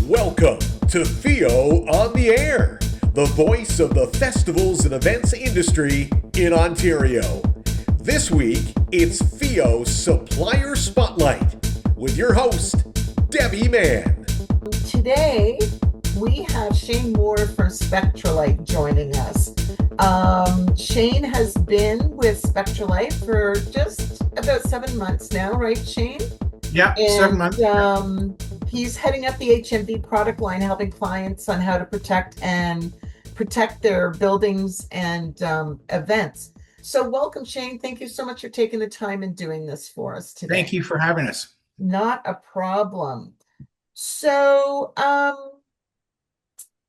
Welcome to FEO on the Air, the voice of the festivals and events industry in Ontario. This week, it's FEO Supplier Spotlight with your host, Debbie Mann. Today, we have Shaine Moore from Spectralite joining us. Shaine has been with Spectralite for just about 7 months now, right, Shaine? Yeah, 7 months. He's heading up the HMV product line, helping clients on how to protect their buildings and events. So welcome, Shaine. Thank you so much for taking the time and doing this for us today. Thank you for having us. Not a problem. So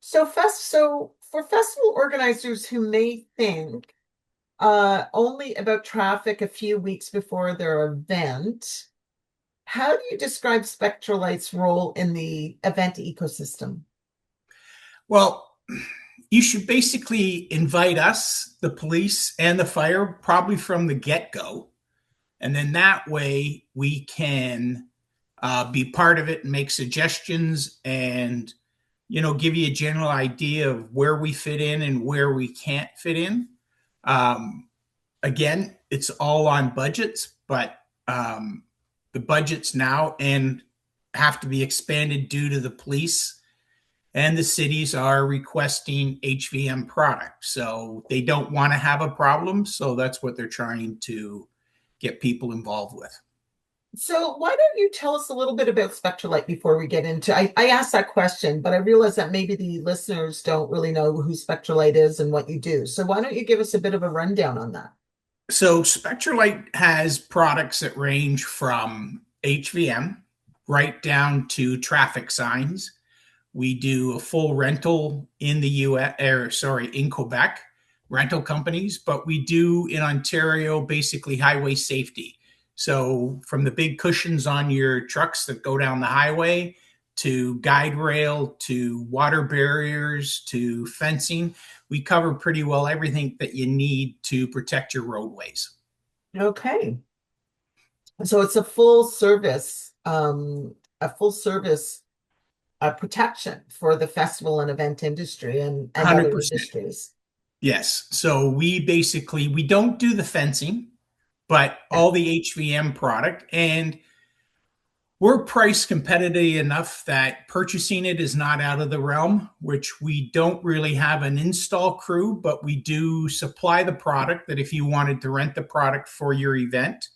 for festival organizers who may think only about traffic a few weeks before their event, how do you describe Spectralite's role in the event ecosystem? Well, you should basically invite us, the police and the fire, probably from the get-go. And then that way we can be part of it and make suggestions and, give you a general idea of where we fit in and where we can't fit in. Again, it's all on budgets, but the budgets now and have to be expanded due to the police and the cities are requesting HVM product. So they don't want to have a problem. So that's what they're trying to get people involved with. So why don't you tell us a little bit about Spectralite before we get into, I asked that question, but I realize that maybe the listeners don't really know who Spectralite is and what you do. So why don't you give us a bit of a rundown on that? So Spectralite has products that range from HVM right down to traffic signs. We do a full rental in in Quebec, rental companies, but we do in Ontario basically highway safety. So from the big cushions on your trucks that go down the highway to guide rail to water barriers to fencing, we cover pretty well everything that you need to protect your roadways. Okay. So it's a full service protection for the festival and event industry and other industries. Yes. So we don't do the fencing, but all the HVM product, and we're price competitive enough that purchasing it is not out of the realm, which we don't really have an install crew, but we do supply the product that if you wanted to rent the product for your event,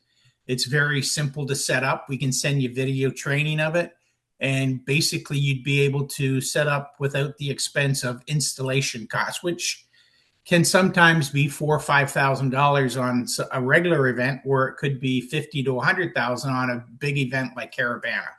it's very simple to set up. We can send you video training of it. And basically you'd be able to set up without the expense of installation costs, which can sometimes be $4,000 or $5,000 on a regular event, where it could be $50,000 to $100,000 on a big event like Caravana.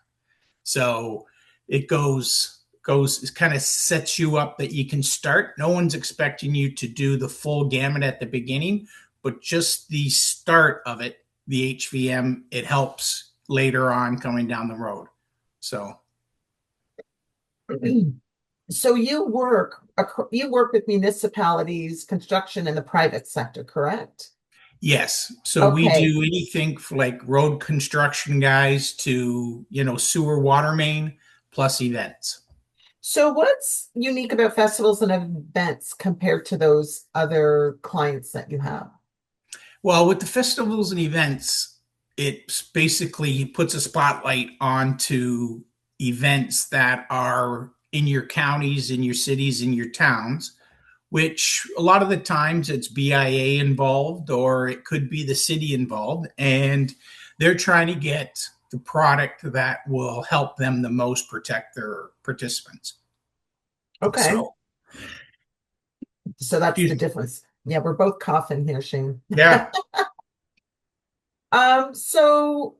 So it kind of sets you up that you can start. No one's expecting you to do the full gamut at the beginning, but just the start of it, the HVM, it helps later on coming down the road. So you work with municipalities, construction in the private sector, correct? Yes. So we do anything like road construction guys to, sewer water main plus events. So what's unique about festivals and events compared to those other clients that you have? Well, with the festivals and events, it basically puts a spotlight onto events that are in your counties, in your cities, in your towns, which a lot of the times it's BIA involved or it could be the city involved. And they're trying to get the product that will help them the most protect their participants. Okay. So that's the difference. Yeah, we're both coughing here, Shaine. Yeah. So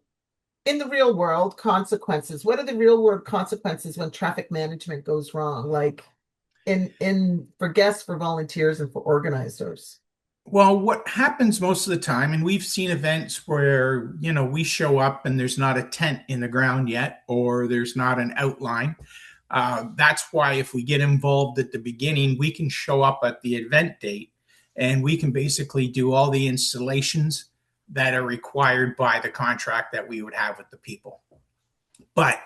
in the real world, consequences. What are the real world consequences when traffic management goes wrong? Like for guests, for volunteers, and for organizers? Well, what happens most of the time, and we've seen events where, we show up and there's not a tent in the ground yet, or there's not an outline. That's why if we get involved at the beginning, we can show up at the event date and we can basically do all the installations that are required by the contract that we would have with the people. But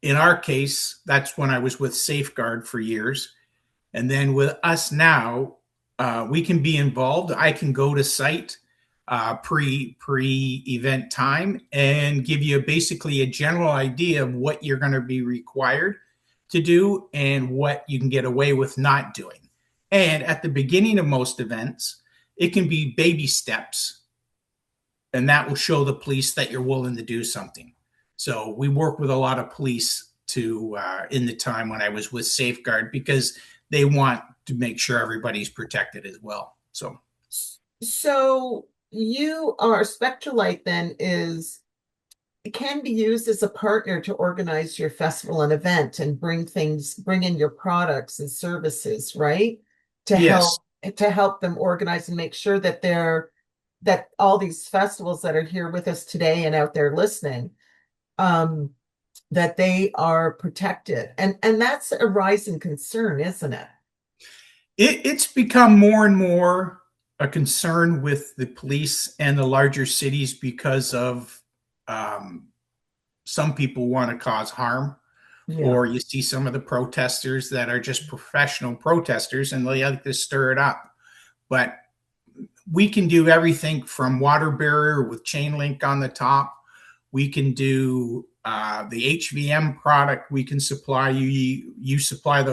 in our case, that's when I was with Safeguard for years. And then with us now, we can be involved. I can go to site pre event time and give you basically a general idea of what you're going to be required to do and what you can get away with not doing. And at the beginning of most events, it can be baby steps, and that will show the police that you're willing to do something. So we work with a lot of police to in the time when I was with Safeguard, because they want to make sure everybody's protected as well. So you are Spectralite then is it can be used as a partner to organize your festival and event and bring in your products and services, right? To Yes, help them organize and make sure that that all these festivals that are here with us today and out there listening, that they are protected. And that's a rising concern, isn't it? it's become more and more a concern with the police and the larger cities because of some people want to cause harm, Yeah. or you see some of the protesters that are just professional protesters and they like to stir it up. But we can do everything from water barrier with chain link on the top. We can do the HVM product. We can supply you. You supply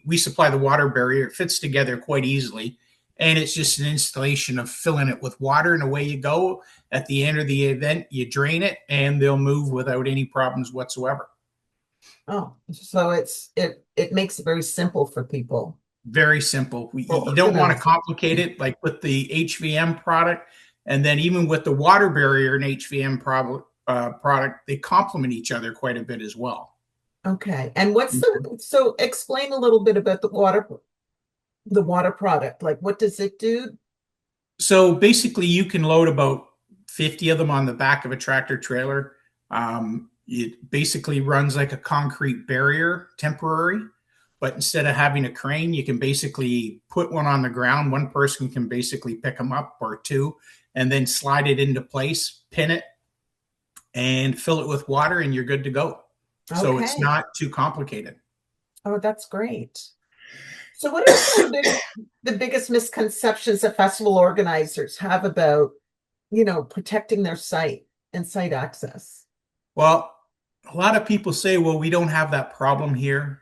we supply the water barrier. It fits together quite easily, and it's just an installation of filling it with water, and away you go. At the end of the event, you drain it, and they'll move without any problems whatsoever. Oh, so it makes it very simple for people. Very simple. For You don't want to organizing. complicate it like with the HVM product. And then even with the water barrier and HVM product, they complement each other quite a bit as well. Okay. And so explain a little bit about the water product. Like what does it do? So basically, you can load about 50 of them on the back of a tractor trailer. It basically runs like a concrete barrier, temporary. But instead of having a crane, you can basically put one on the ground. One person can basically pick them up, or two, and then slide it into place, pin it, and fill it with water, and you're good to go. So it's Okay. not too complicated. Oh, that's great. So what are some of the biggest misconceptions that festival organizers have about, protecting their site and site access? Well, a lot of people say, well, we don't have that problem here.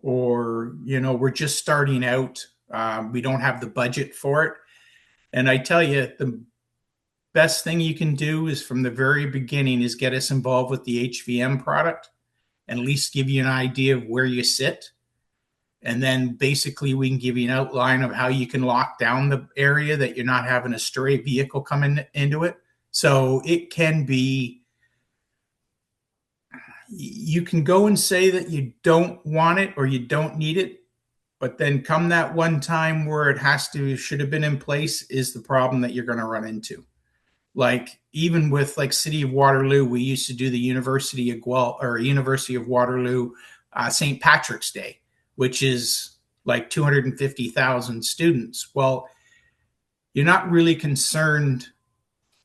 Or, we're just starting out. We don't have the budget for it. And I tell you, the best thing you can do is from the very beginning is get us involved with the HVM product and at least give you an idea of where you sit. And then basically we can give you an outline of how you can lock down the area that you're not having a stray vehicle come into it. So it can be, you can go and say that you don't want it or you don't need it, but then come that one time where should have been in place is the problem that you're going to run into. Like even with like City of Waterloo, we used to do the University of University of Waterloo St. Patrick's Day, which is like 250,000 students. Well, you're not really concerned.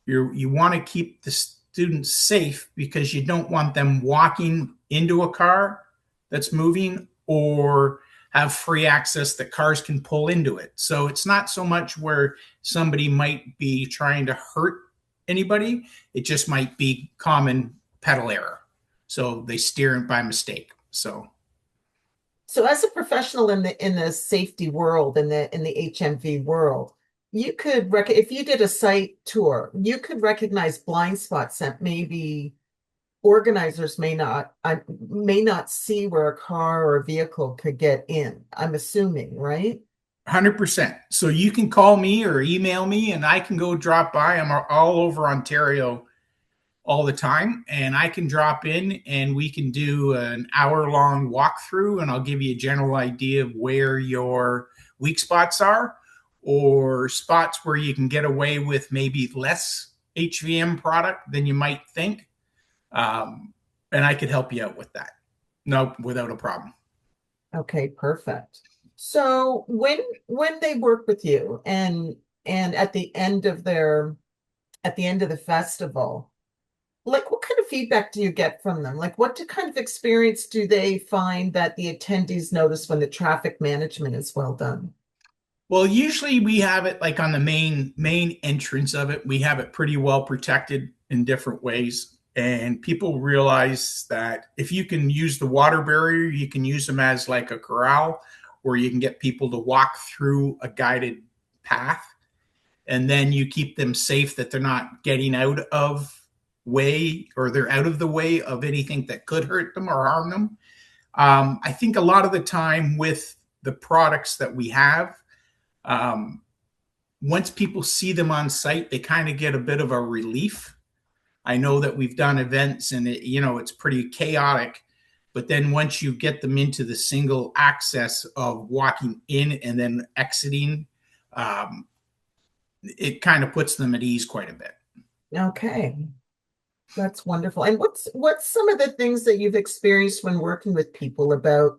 You want to keep the students safe because you don't want them walking into a car that's moving or have free access that cars can pull into it. So it's not so much where somebody might be trying to hurt anybody. It just might be common pedal error. So they steer it by mistake. So as a professional in the safety world, in the HMV world, you could if you did a site tour, you could recognize blind spots that maybe organizers may not see where a car or a vehicle could get in. I'm assuming, right? 100%. So you can call me or email me and I can go drop by. I'm all over Ontario all the time, and I can drop in and we can do an hour-long walkthrough, and I'll give you a general idea of where your weak spots are, or spots where you can get away with maybe less HVM product than you might think. And I could help you out with that. No, without a problem. Okay, perfect. So when they work with you and at the end of the festival, like what kind of feedback do you get from them? Like, what kind of experience do they find that the attendees notice when the traffic management is well done? Well, usually we have it like on the main entrance of it. We have it pretty well protected in different ways. And people realize that if you can use the water barrier, you can use them as like a corral where you can get people to walk through a guided path. And then you keep them safe that they're not getting out of way, or they're out of the way of anything that could hurt them or harm them. I think a lot of the time with the products that we have, once people see them on site, they kind of get a bit of a relief. I know that we've done events and it's pretty chaotic, but then once you get them into the single access of walking in and then exiting, it kind of puts them at ease quite a bit. Okay. That's wonderful. And what's some of the things that you've experienced when working with people about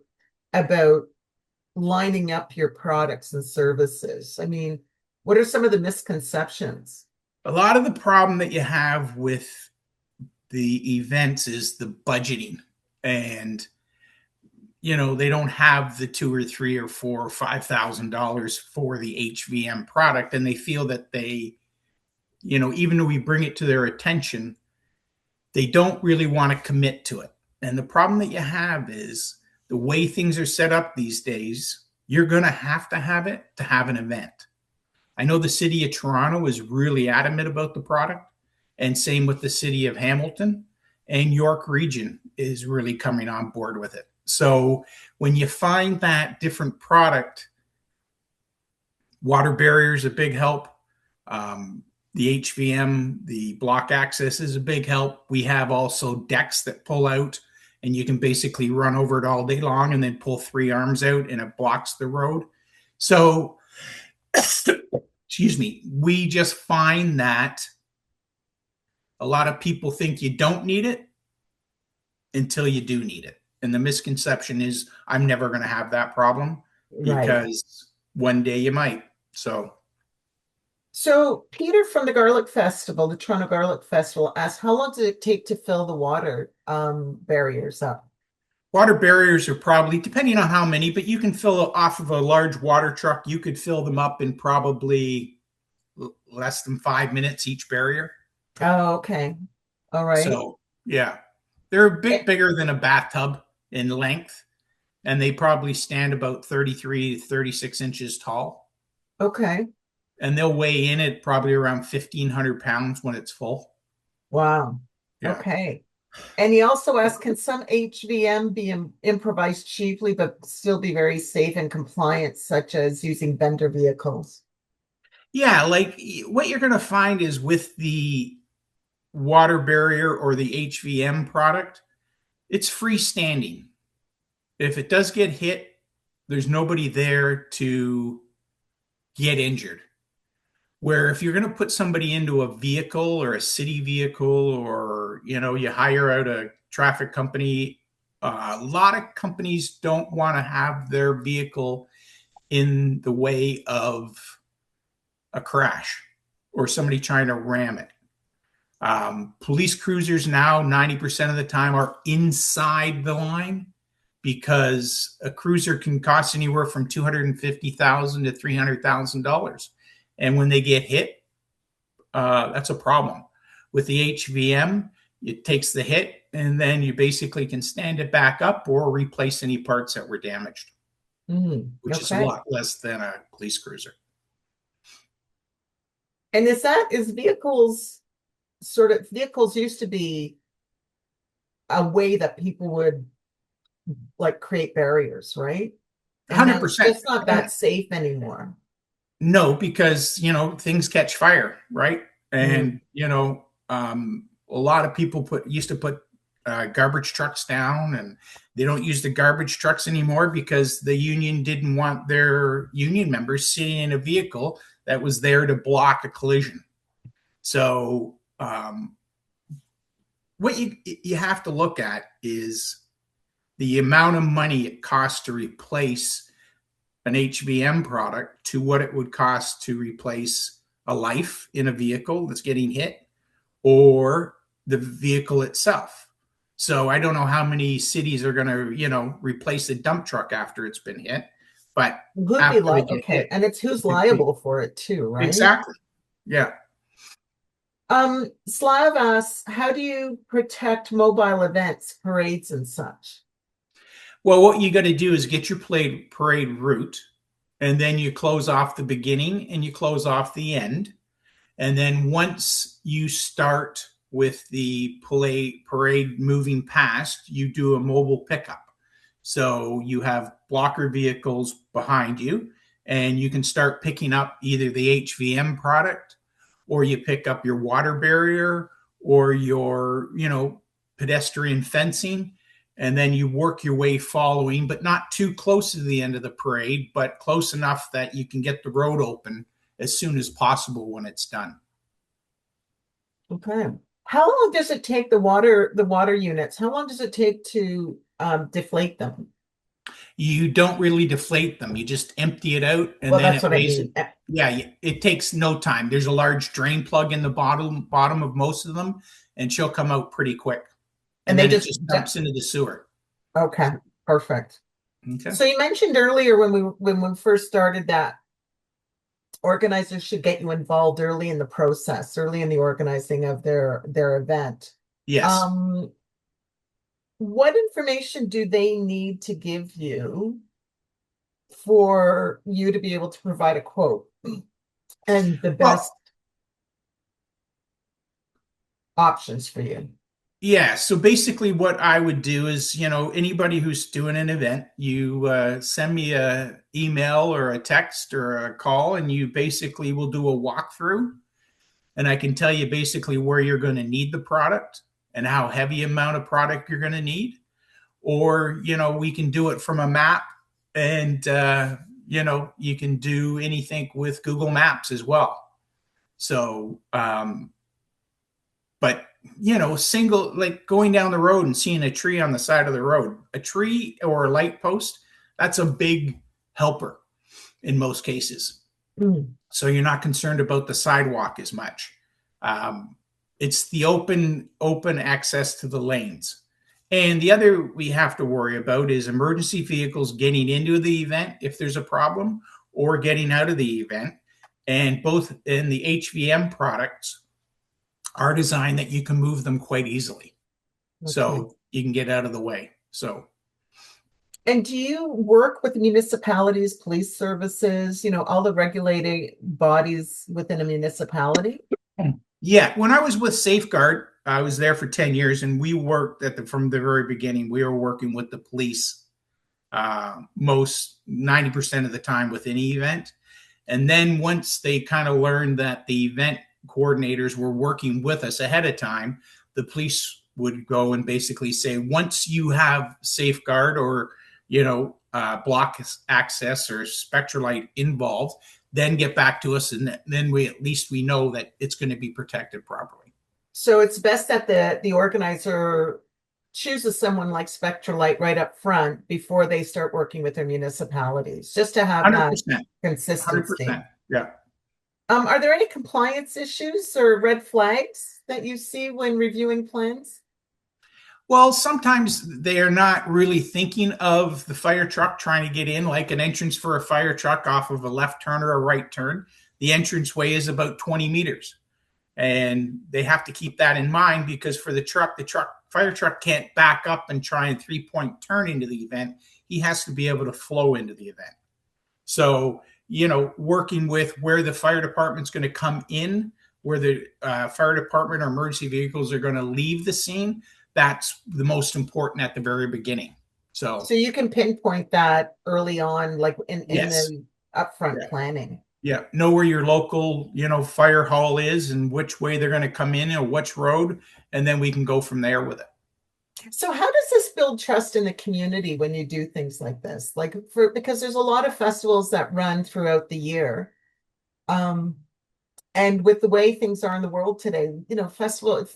lining up your products and services? I mean, what are some of the misconceptions? A lot of the problem that you have with the events is the budgeting, and they don't have the $2 or $3 or $4 or $5,000 for the HVM product, and they feel that they, even though we bring it to their attention, they don't really want to commit to it. And the problem that you have is the way things are set up these days, you're going to have it to have an event. I know the city of Toronto is really adamant about the product, and same with the city of Hamilton, and York Region is really coming on board with it. So when you find that different product, water barrier is a big help. The HVM, the block access is a big help. We have also decks that pull out, and you can basically run over it all day long and then pull 3 arms out and it blocks the road. So, excuse me, we just find that a lot of people think you don't need it until you do need it. And the misconception is I'm never going to have that problem, because one day you might. So Peter from the Garlic Festival, the Toronto Garlic Festival, asked, how long did it take to fill the water barriers up? Water barriers are probably, depending on how many, but you can fill off of a large water truck. You could fill them up in probably less than 5 minutes each barrier. Oh, okay. All right. So, yeah, they're a bit bigger than a bathtub in length, and they probably stand about 33 to 36 inches tall. Okay. And they'll weigh in at probably around 1,500 pounds when it's full. Wow. Yeah. Okay. And he also asked, can some HVM be improvised cheaply but still be very safe and compliant, such as using vendor vehicles? Yeah, like what you're going to find is with the water barrier or the HVM product, it's freestanding. If it does get hit, there's nobody there to get injured. Where if you're going to put somebody into a vehicle or a city vehicle, or, you hire out a traffic company, a lot of companies don't want to have their vehicle in the way of a crash or somebody trying to ram it. Police cruisers now 90% of the time are inside the line, because a cruiser can cost anywhere from $250,000 to $300,000. And when they get hit, that's a problem. With the HVM, it takes the hit, and then you basically can stand it back up or replace any parts that were damaged, which is a lot less than a police cruiser. And vehicles used to be a way that people would like create barriers, right? And 100%. It's not that safe anymore. No, because, things catch fire, right? And, a lot of people used to put garbage trucks down, and they don't use the garbage trucks anymore because the union didn't want their union members sitting in a vehicle that was there to block a collision. So what you have to look at is the amount of money it costs to replace an HVM product to what it would cost to replace a life in a vehicle that's getting hit, or the vehicle itself. So I don't know how many cities are going to, replace the dump truck after it's been hit, but Who'd be after they like, get okay, hit, and it's who's it could be liable for it too, right? exactly. Yeah. Slav asks, how do you protect mobile events, parades, and such? Well, what you got to do is get your parade route, and then you close off the beginning and you close off the end. And then once you start with the parade moving past, you do a mobile pickup. So you have blocker vehicles behind you, and you can start picking up either the HVM product, or you pick up your water barrier, or your, pedestrian fencing. And then you work your way following, but not too close to the end of the parade, but close enough that you can get the road open as soon as possible when it's done. Okay. How long does it take the water units? How long does it take to deflate them? You don't really deflate them. You just empty it out, and Well, then that's it what I weighs it. mean. Yeah, it takes no time. There's a large drain plug in the bottom of most of them, and she'll come out pretty quick. And And they then it just just dumps into the sewer. okay, perfect. Okay. So you mentioned earlier when we first started that organizers should get you involved early in the process, early in the organizing of their event. Yes. What information do they need to give you for you to be able to provide a quote and the best Well, options for you? yeah. So basically, what I would do is, anybody who's doing an event, you send me a email or a text or a call, and you basically will do a walkthrough, and I can tell you basically where you're going to need the product and how heavy amount of product you're going to need. Or, we can do it from a map, and, you can do anything with Google Maps as well. So, but, single, like going down the road and seeing a tree on the side of the road, a tree or a light post, that's a big helper in most cases. Mm. So you're not concerned about the sidewalk as much. It's the open access to the lanes. And the other we have to worry about is emergency vehicles getting into the event if there's a problem, or getting out of the event. And both in the HVM products are designed that you can move them quite easily. Okay. So you can get out of the way. So And do you work with municipalities, police services, all the regulating bodies within a municipality? yeah, when I was with Safeguard, I was there for 10 years, and we worked from the very beginning. We were working with the police most 90% of the time with any event. And then once they kind of learned that the event coordinators were working with us ahead of time, the police would go and basically say, once you have Safeguard or, block access or Spectralite involved, then get back to us, and then we know that it's going to be protected properly. So it's best that the organizer chooses someone like Spectralite right up front before they start working with their municipalities, just to have 100%. that consistency. 100%. Yeah. Are there any compliance issues or red flags that you see when reviewing plans? Well, sometimes they are not really thinking of the fire truck trying to get in, like an entrance for a fire truck off of a left turn or a right turn. The entranceway is about 20 meters. And they have to keep that in mind, because for the fire truck can't back up and try and 3-point turn into the event. He has to be able to flow into the event. So, working with where the fire department's going to come in, where the fire department or emergency vehicles are going to leave the scene, that's the most important at the very beginning. So you can pinpoint that early on, like in yes. the upfront planning. Yeah, know where your local, fire hall is and which way they're going to come in or which road, and then we can go from there with it. So how does this build trust in the community when you do things like this? Because there's a lot of festivals that run throughout the year. And with the way things are in the world today, festival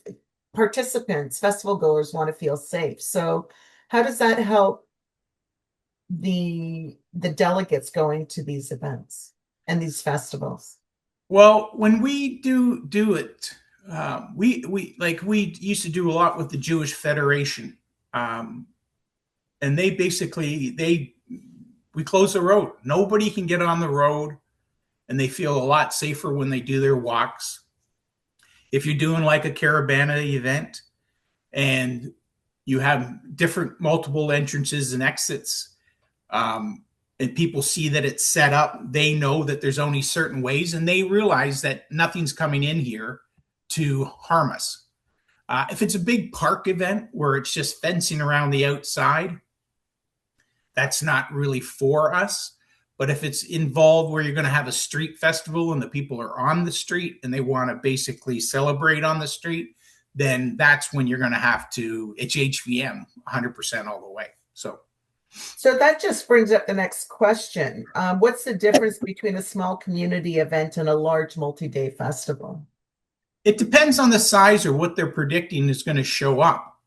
participants, festival goers want to feel safe. So how does that help the delegates going to these events and these festivals? Well, when we do it, We used to do a lot with the Jewish Federation, um, and we close the road. Nobody can get on the road, and they feel a lot safer when they do their walks. If you're doing like a caravana event and you have different multiple entrances and exits, um, and people see that it's set up, they know that there's only certain ways, and they realize that nothing's coming in here to harm us. If it's a big park event where it's just fencing around the outside, that's not really for us. But if it's involved where you're going to have a street festival and the people are on the street and they want to basically celebrate on the street, then that's when you're going to have to, it's HVM 100% all the way. So that just brings up the next question. What's the difference between a small community event and a large multi-day festival? It depends on the size or what they're predicting is going to show up.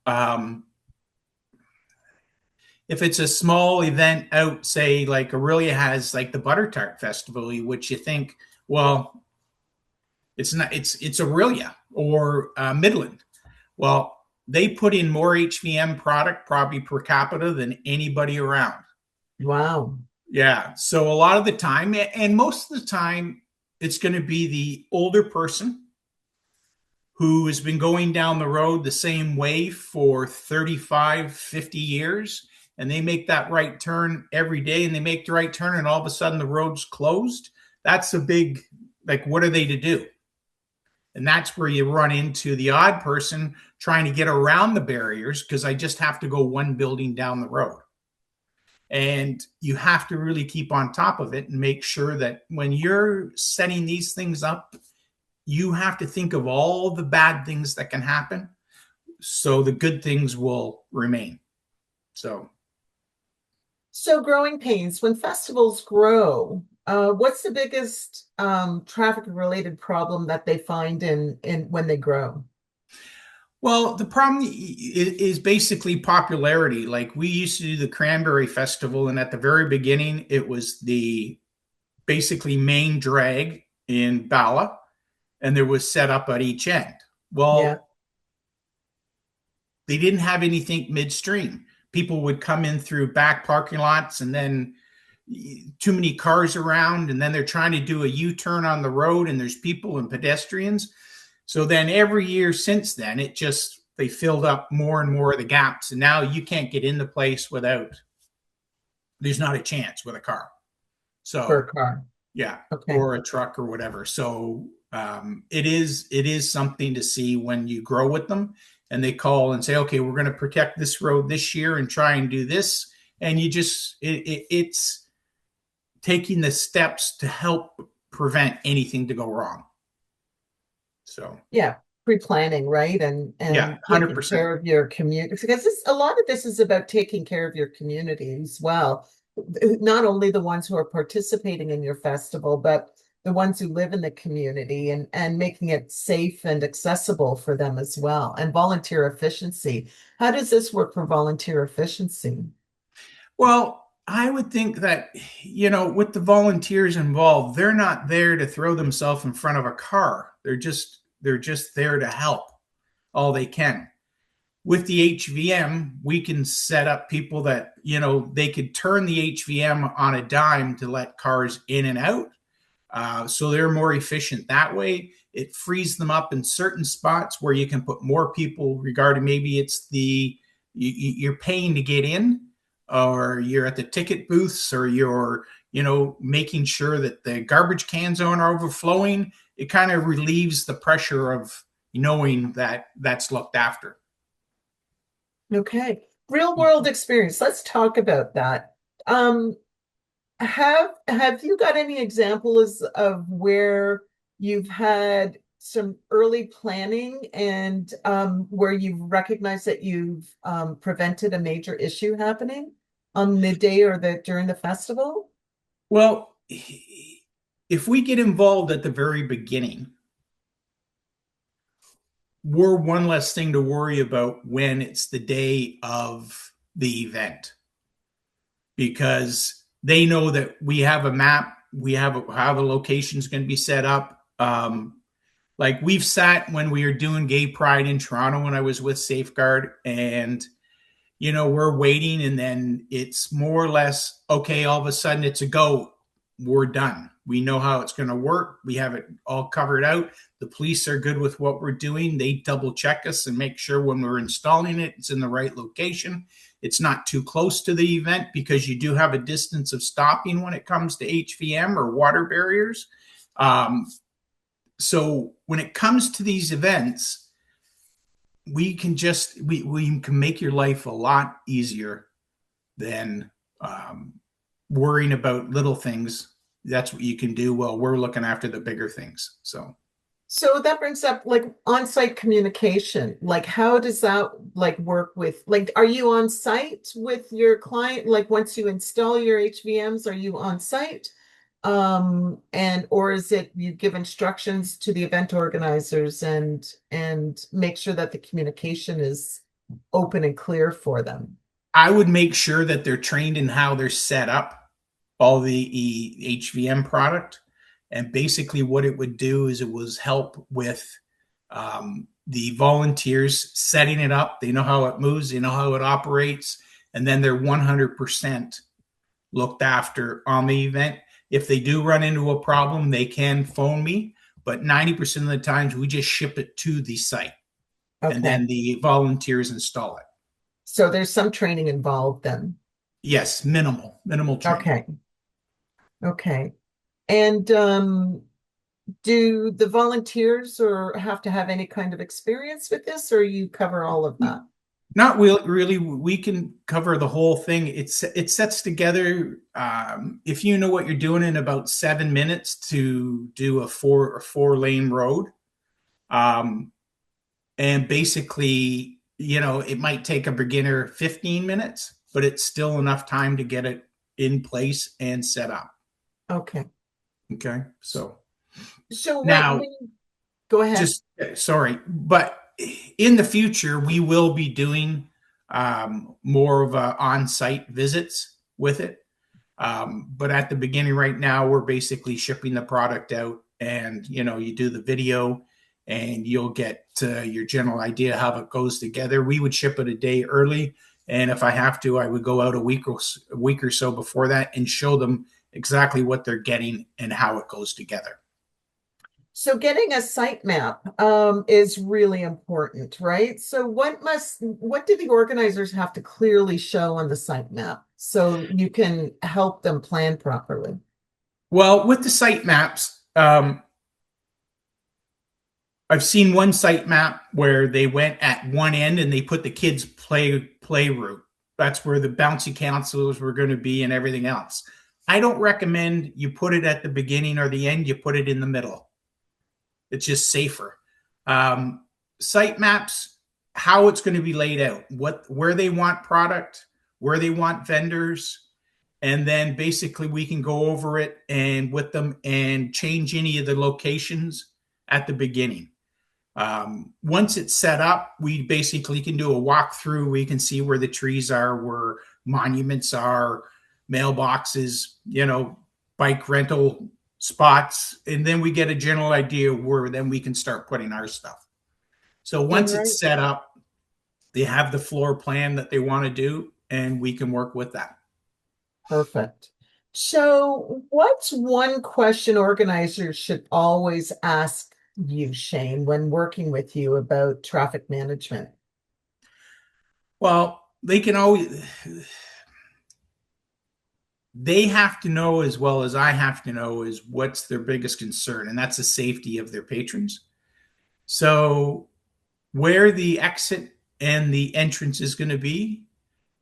If it's a small event out, say like Aurelia has like the Butter Tart Festival, which you think, well, it's not, it's Aurelia or Midland. Well, they put in more HVM product probably per capita than anybody around. Wow. Yeah. So a lot of the time, and most of the time, it's going to be the older person who has been going down the road the same way for 35, 50 years. And they make that right turn every day, and they make the right turn, and all of a sudden the road's closed. That's a big, like, what are they to do? And that's where you run into the odd person trying to get around the barriers because I just have to go one building down the road. And you have to really keep on top of it and make sure that when you're setting these things up, you have to think of all the bad things that can happen so the good things will remain. So growing pains, when festivals grow, what's the biggest traffic related problem that they find in when they grow? Well, the problem is basically popularity. Like we used to do the Cranberry Festival, and at the very beginning, it was the basically main drag in Bala, and there was set up at each end. Well, they didn't have anything midstream. People would come in through back parking lots, and then too many cars around, and then they're trying to do a U-turn on the road, and there's people and pedestrians. So then every year since then, they filled up more and more of the gaps, and now you can't get in the place there's not a chance with a car. So per car. Yeah. Okay. Or a truck or whatever. So it is something to see when you grow with them and they call and say, okay, we're going to protect this road this year and try and do this. And it's taking the steps to help prevent anything to go wrong. So yeah, pre-planning, right? And yeah, 100%. Taking care of your community, because a lot of this is about taking care of your community as well. Not only the ones who are participating in your festival, but the ones who live in the community and making it safe and accessible for them as well. And volunteer efficiency. How does this work for volunteer efficiency? Well, I would think that, with the volunteers involved, they're not there to throw themselves in front of a car. They're just there to help all they can. With the HVM, we can set up people that, they could turn the HVM on a dime to let cars in and out. So they're more efficient that way. It frees them up in certain spots where you can put more people regarding maybe it's you're paying to get in, or you're at the ticket booths, or you're, making sure that the garbage cans aren't overflowing. It kind of relieves the pressure of knowing that that's looked after. Okay. Real world experience. Let's talk about that. Have you got any examples of where you've had some early planning and where you've recognized that you've prevented a major issue happening on the day or during the festival? Well, if we get involved at the very beginning, we're one less thing to worry about when it's the day of the event, because they know that we have a map, we have how the location is going to be set up. Like we've sat when we were doing Gay Pride in Toronto when I was with Safeguard, and we're waiting, and then it's more or less okay. All of a sudden, it's a go. We're done. We know how it's going to work. We have it all covered out. The police are good with what we're doing. They double check us and make sure when we're installing it, it's in the right location. It's not too close to the event, because you do have a distance of stopping when it comes to HVM or water barriers. So when it comes to these events, we can make your life a lot easier than worrying about little things. That's what you can do while we're looking after the bigger things. So that brings up like on-site communication. Like, how does that like work with, like, are you on site with your client? Like, once you install your HVMs, are you on site? Or is it you give instructions to the event organizers and make sure that the communication is open and clear for them? I would make sure that they're trained in how they're set up, all the HVM product. And basically what it would do is it was help with the volunteers setting it up. They know how it moves, they know how it operates, and then they're 100% looked after on the event. If they do run into a problem, they can phone me, but 90% of the times we just ship it to the site. Okay. And then the volunteers install it. So there's some training involved then? Yes, minimal training. Okay. And do the volunteers or have to have any kind of experience with this, or you cover all of that? Not really. We can cover the whole thing. It sets together, if you know what you're doing, in about 7 minutes to do a four lane road. And basically, it might take a beginner 15 minutes, but it's still enough time to get it in place and set up. Okay. So now, go ahead. But in the future, we will be doing more of on-site visits with it. But at the beginning right now, we're basically shipping the product out, and, you do the video and you'll get your general idea how it goes together. We would ship it a day early. And if I have to, I would go out a week or so before that and show them exactly what they're getting and how it goes together. So getting a site map is really important, right? So what do the organizers have to clearly show on the site map so you can help them plan properly? Well, with the site maps, I've seen one site map where they went at one end and they put the kids' play route. That's where the bouncy councils were going to be and everything else. I don't recommend you put it at the beginning or the end. You put it in the middle. It's just safer. Site maps, how it's going to be laid out, where they want product, where they want vendors, and then basically we can go over it and with them and change any of the locations at the beginning. Once it's set up, we basically can do a walkthrough. We can see where the trees are, where monuments are, mailboxes, bike rental spots, and then we get a general idea where then we can start putting our stuff. So once it's set up, they have the floor plan that they want to do, and we can work with that. Perfect. So what's one question organizers should always ask you, Shaine, when working with you about traffic management? Well, they have to know, as well as I have to know, is what's their biggest concern, and that's the safety of their patrons. So where the exit and the entrance is going to be,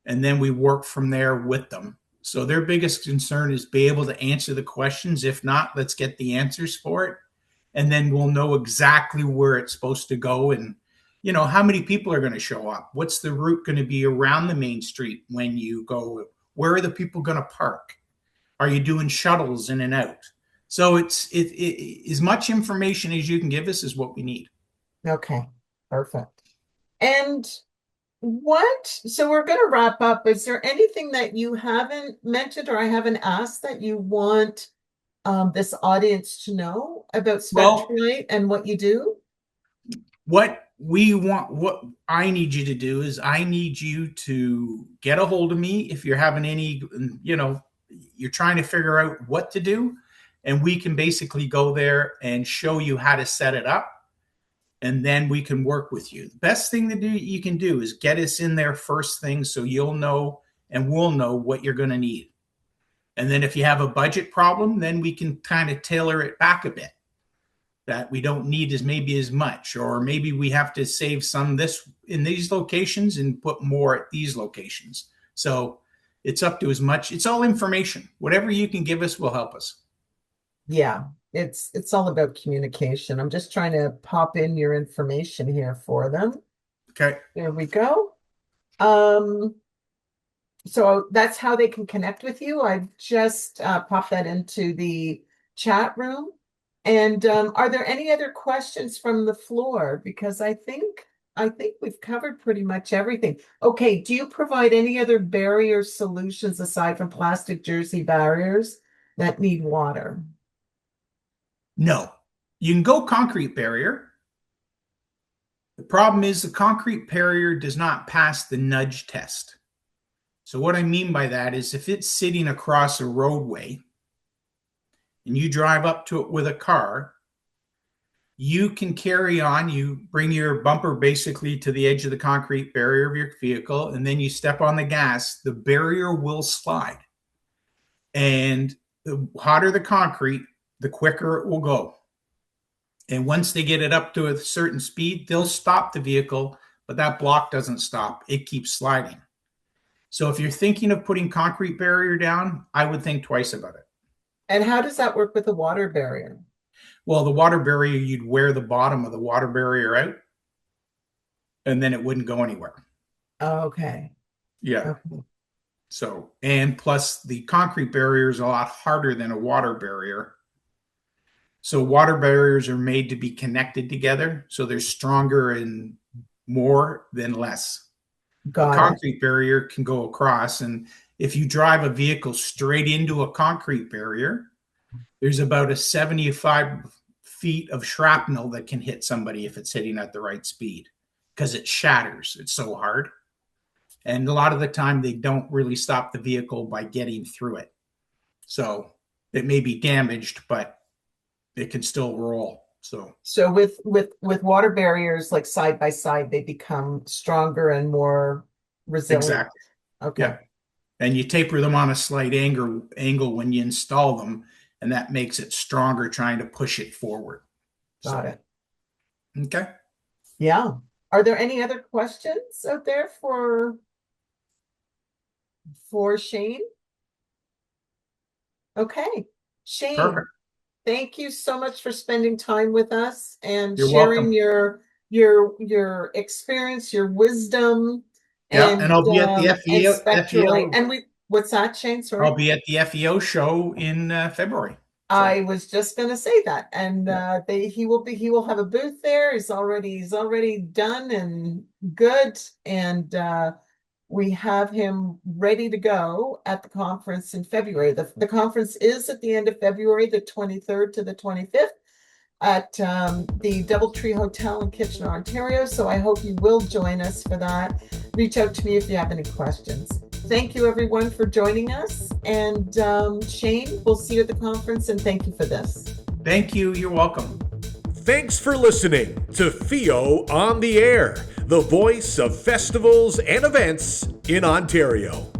and then we work from there with them. So their biggest concern is be able to answer the questions. If not, let's get the answers for it. And then we'll know exactly where it's supposed to go, and how many people are going to show up. What's the route going to be around the main street when you go? Where are the people going to park? Are you doing shuttles in and out? So it's as much information as you can give us is what we need. Okay, perfect. And so we're going to wrap up. Is there anything that you haven't mentioned or I haven't asked that you want this audience to know about Well, Spectralite and what you do? what I need you to do is I need you to get a hold of me if you're having any, you're trying to figure out what to do. And we can basically go there and show you how to set it up. And then we can work with you. The best thing you can do is get us in there first thing so you'll know and we'll know what you're going to need. And then if you have a budget problem, then we can kind of tailor it back a bit. That we don't need as much, or maybe we have to save some in these locations and put more at these locations. So it's up to as much. It's all information. Whatever you can give us will help us. Yeah, it's all about communication. I'm just trying to pop in your information here for them. Okay. There we go. So that's how they can connect with you. I've just popped that into the chat room. And are there any other questions from the floor? Because I think we've covered pretty much everything. Okay, do you provide any other barrier solutions aside from plastic jersey barriers that need water? No, you can go concrete barrier. The problem is the concrete barrier does not pass the nudge test. So what I mean by that is if it's sitting across a roadway and you drive up to it with a car, you can carry on. You bring your bumper basically to the edge of the concrete barrier of your vehicle, and then you step on the gas. The barrier will slide. And the hotter the concrete, the quicker it will go. And once they get it up to a certain speed, they'll stop the vehicle, but that block doesn't stop. It keeps sliding. So if you're thinking of putting concrete barrier down, I would think twice about it. And how does that work with the water barrier? Well, the water barrier, you'd wear the bottom of the water barrier out, and then it wouldn't go anywhere. Okay. Yeah. Okay. So, and plus the concrete barrier is a lot harder than a water barrier. So water barriers are made to be connected together. So they're stronger and more than less. Got a it. concrete barrier can go across. And if you drive a vehicle straight into a concrete barrier, there's about a 75 feet of shrapnel that can hit somebody if it's hitting at the right speed because it shatters. It's so hard. And a lot of the time they don't really stop the vehicle by getting through it. So it may be damaged, but it can still roll. So with water barriers like side by side, they become stronger and more resilient. Exactly. Okay. Yeah. And you taper them on a slight angle when you install them, and that makes it stronger trying to push it forward. Got it. Okay. Yeah. Are there any other questions out there for Shaine? Okay. Shaine, Perfect. thank you so much for spending time with us and You're sharing welcome. your experience, your wisdom, Yeah, and I'll be at the and FEO. Spectralite. And what's that, Shaine? Sorry. I'll be at the FEO show in February. So. I was just going to say that, and he will have a booth there. He's already done and good, and we have him ready to go at the conference in February. The conference is at the end of February, the 23rd to the 25th, at the Doubletree Hotel in Kitchener, Ontario. So I hope you will join us for that. Reach out to me if you have any questions. Thank you, everyone, for joining us. And Shaine, we'll see you at the conference, and thank you for this. Thank you. You're welcome. Thanks for listening to FEO on the Air, the voice of festivals and events in Ontario.